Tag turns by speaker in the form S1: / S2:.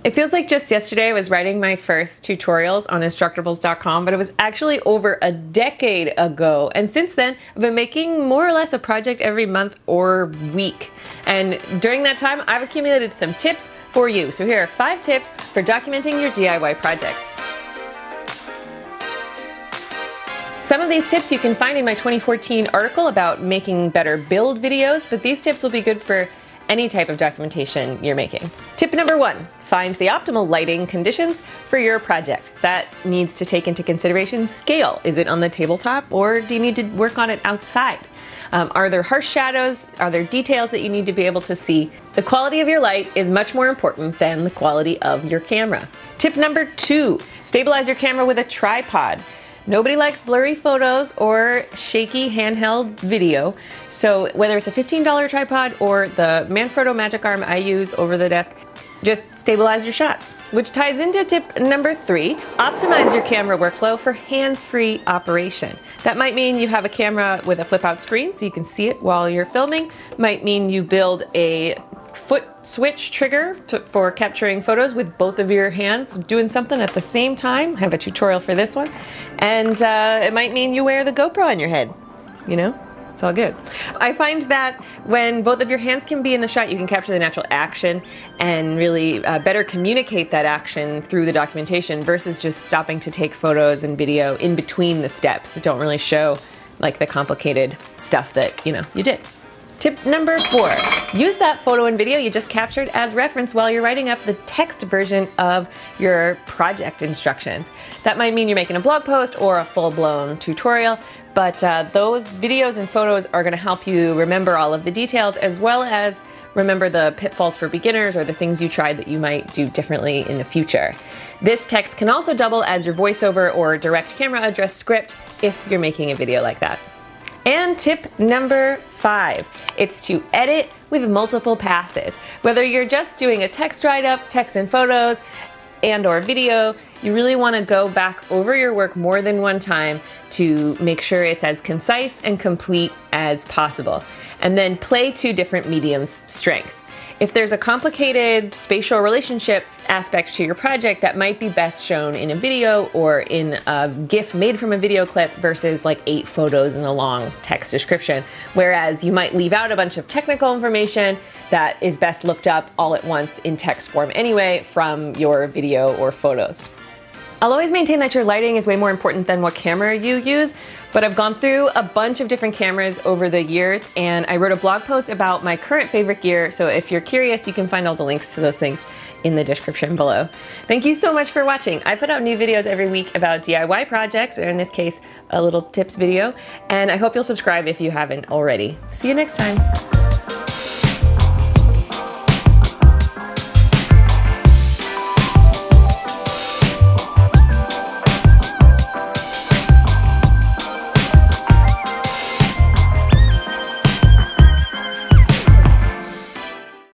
S1: It feels like just yesterday I was writing my first tutorials on Instructables.com, but it was actually over a decade ago. And since then, I've been making more or less a project every month or week. And during that time, I've accumulated some tips for you. So here are 5 tips for documenting your DIY projects. Some of these tips you can find in my 2014 article about making better build videos, but these tips will be good for any type of documentation you're making. Tip number 1, find the optimal lighting conditions for your project. That needs to take into consideration scale. Is it on the tabletop or do you need to work on it outside? Are there harsh shadows? Are there details that you need to be able to see? The quality of your light is much more important than the quality of your camera. Tip number 2, stabilize your camera with a tripod. Nobody likes blurry photos or shaky handheld video, so whether it's a $15 tripod or the Manfrotto Magic Arm I use over the desk, just stabilize your shots. Which ties into tip number 3, optimize your camera workflow for hands-free operation. That might mean you have a camera with a flip-out screen so you can see it while you're filming. Might mean you build a foot switch trigger for capturing photos with both of your hands doing something at the same time. I have a tutorial for this one. And it might mean you wear the GoPro on your head. You know, it's all good. I find that when both of your hands can be in the shot, you can capture the natural action and really better communicate that action through the documentation versus just stopping to take photos and video in between the steps that don't really show like the complicated stuff that, you did. Tip number 4, use that photo and video you just captured as reference while you're writing up the text version of your project instructions. That might mean you're making a blog post or a full-blown tutorial, but those videos and photos are going to help you remember all of the details as well as remember the pitfalls for beginners or the things you tried that you might do differently in the future. This text can also double as your voiceover or direct camera address script if you're making a video like that. And tip number 5, it's to edit with multiple passes. Whether you're just doing a text write-up, text and photos, and or video, you really want to go back over your work more than one time to make sure it's as concise and complete as possible. And then play to different mediums' strength. If there's a complicated spatial relationship aspect to your project, that might be best shown in a video or in a GIF made from a video clip versus like 8 photos in a long text description. Whereas you might leave out a bunch of technical information that is best looked up all at once in text form anyway from your video or photos. I'll always maintain that your lighting is way more important than what camera you use, but I've gone through a bunch of different cameras over the years and I wrote a blog post about my current favorite gear, so if you're curious, you can find all the links to those things in the description below. Thank you so much for watching. I put out new videos every week about DIY projects, or in this case, a little tips video, and I hope you'll subscribe if you haven't already. See you next time.